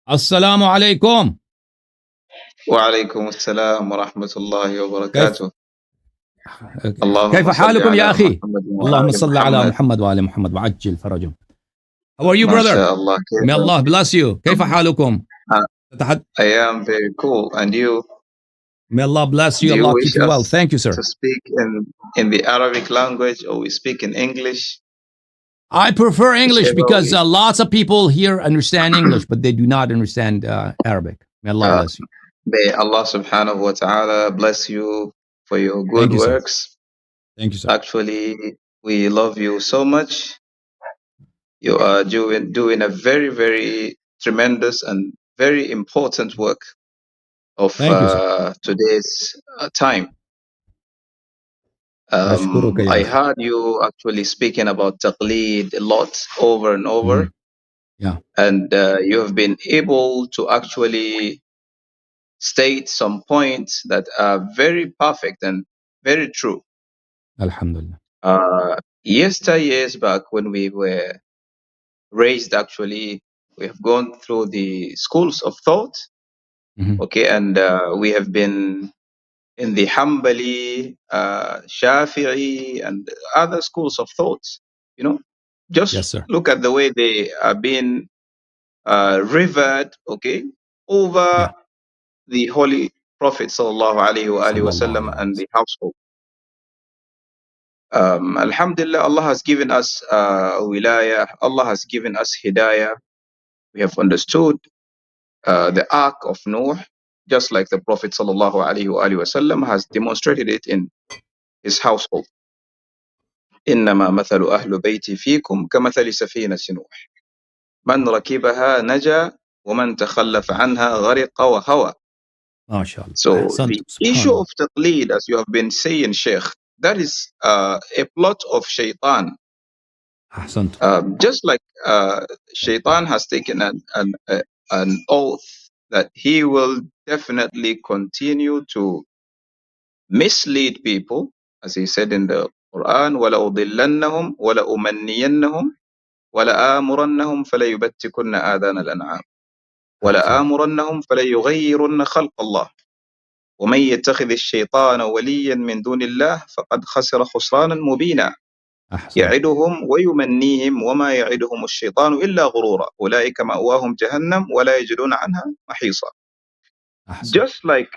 Assalamu alaikum. وعليكم السلام ورحمة الله كيف وبركاته. كيف اللهم صل حالكم يا على أخي؟ محمد اللهم وآل صل على محمد. محمد وآل محمد وعجل فرجهم. How are you, ما brother? شاء الله. May Allah bless you. كيف حالكم؟ I am very cool. And you? May Allah bless you. Do you Allah wish keep you well. us Thank you, sir. to speak in the Arabic language, or we speak in English? I prefer English Whichever because we. lots of people here understand English, but they do not understand Arabic. May Allah bless you. May Allah subhanahu wa ta'ala bless you for your good Thank you, sir. works. Thank you, sir. Actually, we love you so much. You are doing a very, very tremendous and very important work of Thank you, sir. today's time. أشكرك يا I أخي. heard you actually speaking about taqleed a lot over and over. Yeah. And you have been able to actually state some points that are very perfect and very true. Alhamdulillah. Years back when we were raised, actually, we have gone through the schools of thought. Okay, and we have been in the Hanbali, Shafi'i, and other schools of thought. You know, just Yes, sir. look at the way they are being revered, okay, over the Holy Prophet sallallahu alaihi wasallam and the household. Alhamdulillah, Allah has given us wilayah. Allah has given us hidayah. We have understood the arc of Noah, just like the Prophet sallallahu alaihi wasallam has demonstrated it in his household. إنما مثل أهل بيتي فيكم كمثل سفينة نوح من ركبها نجا ومن تخلف عنها غرق وهوى. So the issue of taqleed, as you have been saying, Sheikh, that is a plot of Shaitan. Just like Shaitan has taken an oath that he will definitely continue to mislead people, as he said in the Quran, وَلَأُضِلَّنَّهُمْ وَلَأُمَنِّيَنَّهُمْ وَلَآمُرَنَّهُمْ فَلَيُبَتِّكُنَّ آذَانَ الْأَنْعَامِ وَلَآمُرَنَّهُمْ فَلَيُغَيِّرُنَّ خَلْقَ اللَّهِ ومن يتخذ الشيطان وليا من دون الله فقد خسر خسرانا مبينا يعدهم ويمنيهم وما يعدهم الشيطان إلا غرورا أولئك مأواهم جهنم ولا يجدون عنها محيصا. Just like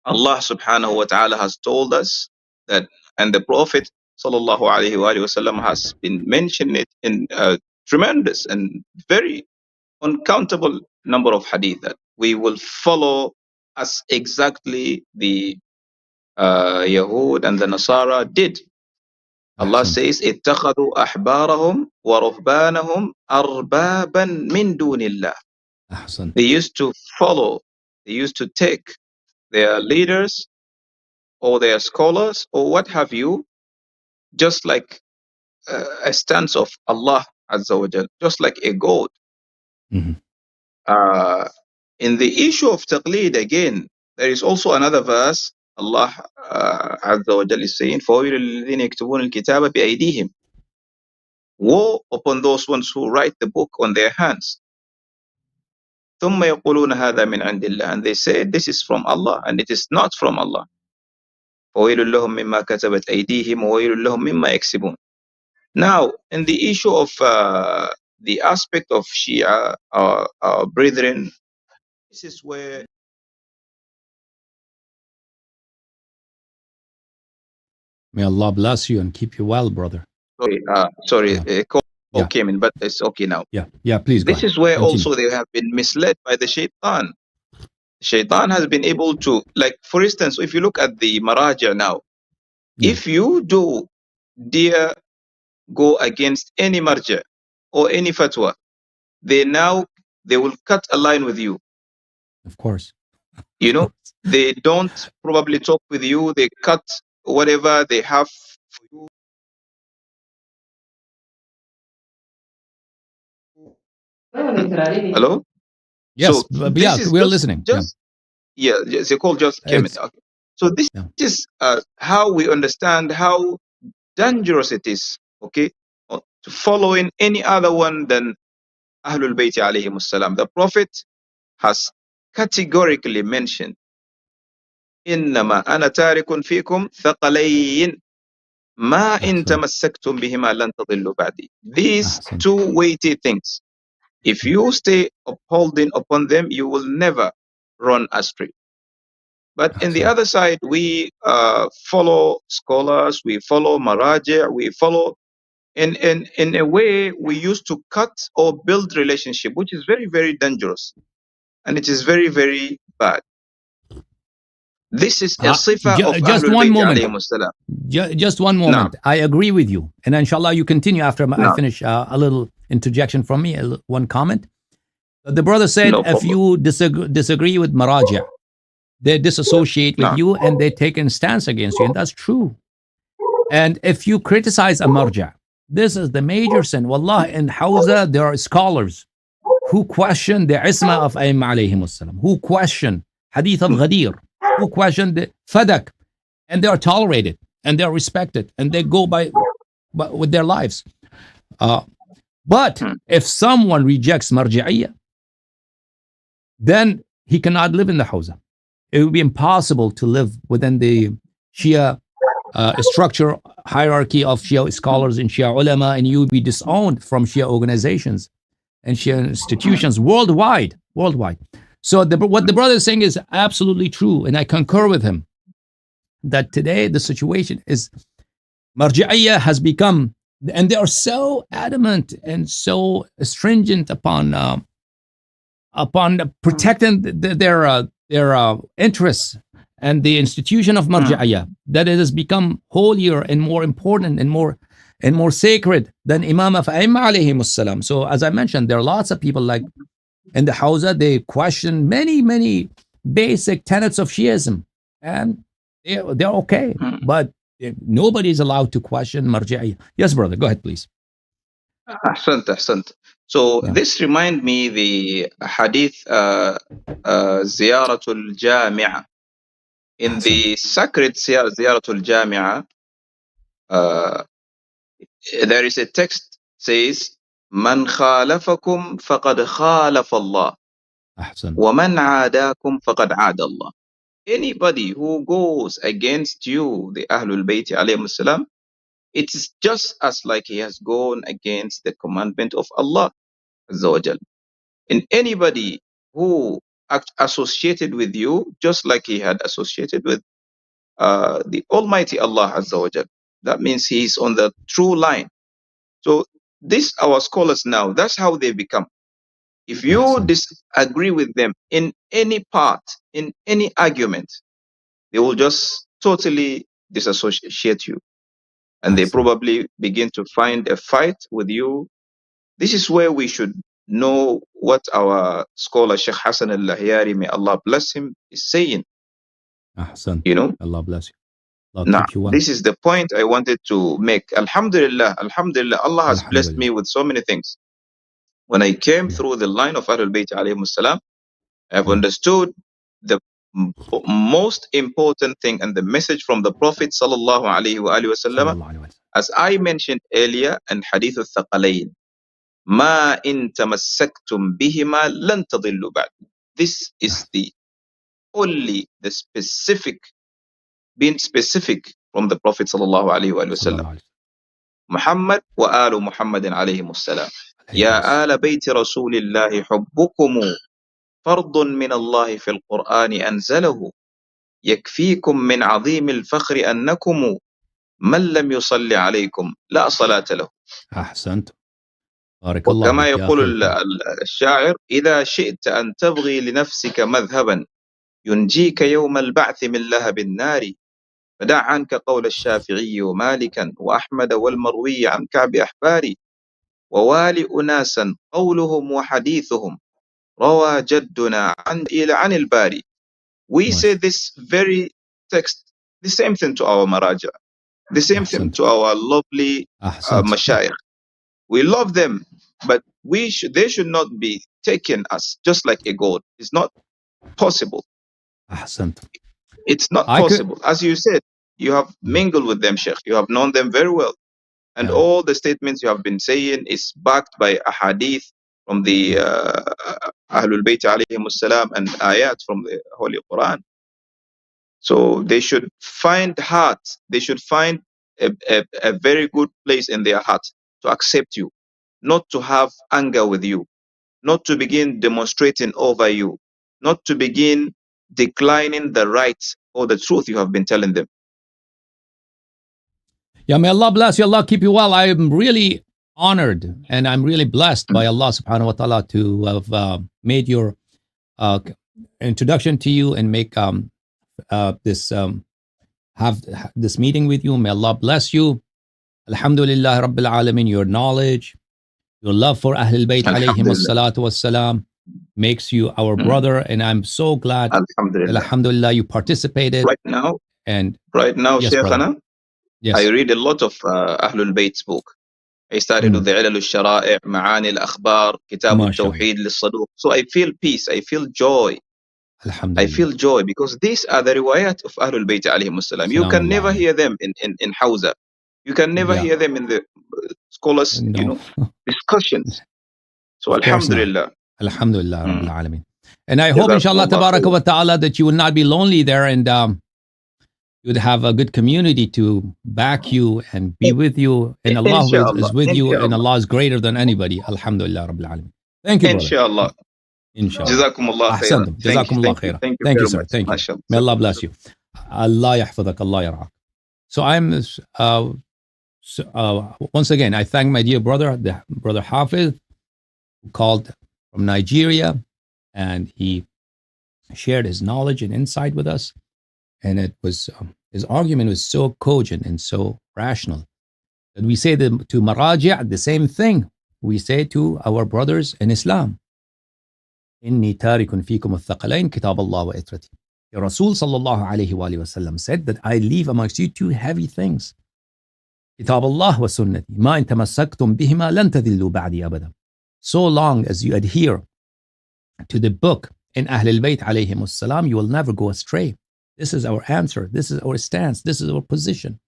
Allah subhanahu wa ta'ala has told us that, and the Prophet sallallahu alaihi wasallam has been mentioning it in a tremendous and very uncountable number of hadith, that we will follow as exactly the Yahud and the Nasara did. Allah says, اتخذوا أحبارهم ورهبانهم أربابا من دون الله. They used to follow, they used to take their leaders or their scholars or what have you, just like a stance of Allah Azza wa Jal, just like a god. In the issue of taqleed, again, there is also another verse. Allah Azza wa Jal is saying, فَوَيْلٌ لِلَّذِينَ يَكْتُبُونَ الْكِتَابَ بِأَيْدِيهِمْ. Woe upon those ones who write the book on their hands. ثُمَّ يَقُولُونَ هَذَا مِنْ عِنْدِ اللَّهِ. And they say, this is from Allah, and it is not from Allah. فَوَيْلٌ لَهُمْ مِمَّا كَتَبَتْ أَيْدِيهِمْ وَوَيْلٌ لَهُمْ مِمَّا يَكْسِبُونَ. Now, in the issue of the aspect of Shia, our brethren, this is where. May Allah bless you and keep you well, brother. Sorry, a call came in, but it's okay now. Yeah, please go This ahead. is where Continue. also they have been misled by the Shaitan. Shaitan has been able to, like, for instance, if you look at the Maraj'a now, if you do dare go against any Marja or any Fatwa, they will cut a line with you. Of course. You know, they don't probably talk with you. They cut whatever they have for you. Hello? Yes, so this is we're listening. The call just came in. Okay. So this is how we understand how dangerous it is, okay, to following any other one than Ahlul Bayt alayhim salam. The Prophet has categorically mentioned, إنما أنا تارك فيكم ثقلين ما إن أحسنت. تمسكتم بهما لن تضلوا بعدي. These أحسنت. two weighty things, if you stay upholding upon them, you will never run astray. But in the أحسنت. other side, we follow scholars, we follow Marji'at, we follow in a way we used to cut or build relationship, which is very, very dangerous. And it is very, very bad. This is a sifa of Just Ahlul one Bayt moment. alayhim salam. Just one Now, moment. I agree with you. And inshallah, you continue after I now, finish a little interjection from me, one comment. The brother said, no if problem. you disagree with Marajia, they disassociate with No. you and they take a stance against you. And that's true. And if you criticize a marja, this is the major sin. Wallah, in Hawza, there are scholars who question the isma of Ayyam alayhim salam, who question hadith of Ghadir, who question the fadak, and they are tolerated and they are respected and they go by with their lives. But if someone rejects marji'iyya, then he cannot live in the Hawza. It would be impossible to live within the Shia structure, hierarchy of Shia scholars and Shia ulama, and you would be disowned from Shia organizations and Shia institutions worldwide. So what the brother is saying is absolutely true, and I concur with him that today the situation is Marji'iyya has become, and they are so adamant and so stringent upon protecting their interests and the institution of Marji'iyya, that it has become holier and more important and more sacred than Imam of Aimma alayhim salam. So as I mentioned, there are lots of people like in the Hawza, they question many basic tenets of Shiism, and they're okay, but nobody is allowed to question Marji'iyya. Yes, brother, go ahead, please. Ahsant. So this remind me the hadith Ziyaratul Jami'ah. In the sacred Ziyaratul Jami'ah, there is a text says, Man khalafakum faqad khalaf Allah. Wa man aadakum faqad aada Allah. Anybody who goes against you, the Ahlul Bayt alayhim salam, it is just as like he has gone against the commandment of Allah Azza wa Jal. And anybody who associated with you, just like he had associated with the Almighty Allah Azza wa Jal. That means he is on the true line. So this our scholars now, that's how they become. If you disagree with them in any part, in any argument, they will just totally disassociate you. And they probably begin to find a fight with you. This is where we should know what our scholar Shaykh Hassan Allahyari, may Allah bless him, is saying. You know? Allah bless you. Now, this is the point I wanted to make. Alhamdulillah, Allah has blessed me with so many things. When I came through the line of Ahlul Bayt alayhim salam, I have understood the most important thing and the message from the Prophet sallallahu alaihi wasallam, as I mentioned earlier in Hadith al-Thaqalayn. Ma in tamassaktum bihima lan tadillu ba'd. This is the specific, being specific from the Prophet sallallahu alaihi wasallam. Muhammad wa alu Muhammadin alayhim salam. Ya ala bayti Rasulillahi hubbukumu fardun min Allah fil Qur'ani anzalahu. يكفيكم من عظيم الفخر أنكم من لم يصلي عليكم لا صلاة له. أحسنت. بارك الله وكما يقول الشاعر إذا شئت أن تبغي لنفسك مذهبا ينجيك يوم البعث من لهب النار فدع عنك قول الشافعي ومالكا وأحمد والمروي عن كعب أحباري ووالي أناسا قولهم وحديثهم روى جدنا عن الباري. We say this very text, the same thing to our Maraja, the same thing to our lovely Mashayikh. We love them, but they should not be taken as just like a god. It's not possible. It's not possible. As you said, you have mingled with them, Sheikh. You have known them very well. And all the statements you have been saying is backed by a hadith from the Ahlul Bayt alayhim salam and ayat from the Holy Quran. So they should find heart. They should find a very good place in their heart to accept you, not to have anger with you, not to begin demonstrating over you, not to begin declining the rights or the truth you have been telling them. Yeah, may Allah bless you. Allah keep you well. I am really honored and I'm really blessed by Allah subhanahu wa ta'ala to have made your introduction to you and make this have this meeting with you. May Allah bless you. Alhamdulillah Rabbil Alameen, your knowledge, your love for Ahlul Bayt alayhim as-salatu was-salam makes you our brother, and I'm so glad. Alhamdulillah. Alhamdulillah, you participated. Right now, Yes, Shaykhana, yes. I read a lot of Ahlul Bayt's book. I started with the Ilal al-Shara'i', Ma'ani al-Akhbar, Kitab al-Tawheed lil-Saduq. So I feel peace, I feel joy. I feel joy because these are the riwayat of Ahlul Bayt alayhim salam. You can never hear them in Hawza. You can never hear them in the scholars, discussions. So Alhamdulillah. Alhamdulillah Rabbil Alameen. And I hope inshallah tabaraka wa ta'ala that you will not be lonely there, and you would have a good community to back you and be with you, and Allah is with you, and Allah is greater than anybody. Alhamdulillah Rabbil Alameen. Thank you, brother. Inshallah. Inshallah. Jazakumullah khairan. Jazakumullah khairan. Thank you, sir. Thank you. May Allah bless you. Allah yahfadak, Allah yaraq. So I'm once again, I thank my dear brother, the brother Hafiz, who called from Nigeria, and he shared his knowledge and insight with us. And it was his argument was so cogent and so rational that we say to Marji'at the same thing we say to our brothers in Islam. Inni tarikun fikum al-thaqalain kitab Allah wa itrati. The Rasul sallallahu alayhi wa sallam said that I leave amongst you two heavy things. Kitab Allah wa sunnati. Ma in tamassaktum bihima lan tadillu ba'di abada. So long as you adhere to the book in Ahlul Bayt alayhim salam, you will never go astray. This is our answer. This is our stance. This is our position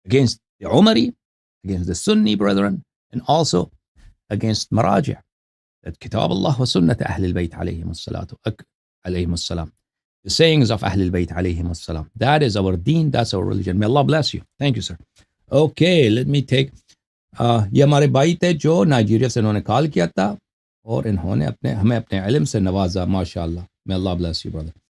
against the Umari, against the Sunni brethren, and also against Marji'. That Kitab Allah wa Sunnat Ahlul Bayt alayhim salam. The sayings of Ahlul Bayt alayhim salam. That is our deen. That's our religion. May Allah bless you. Thank you, sir. Okay, let me take. ये हमारे भाई थे जो Nigeria से उन्होंने call किया था और इन्होंने हमें अपने इल्म से नवाजा. माशाअल्लाह. May Allah bless you, brother.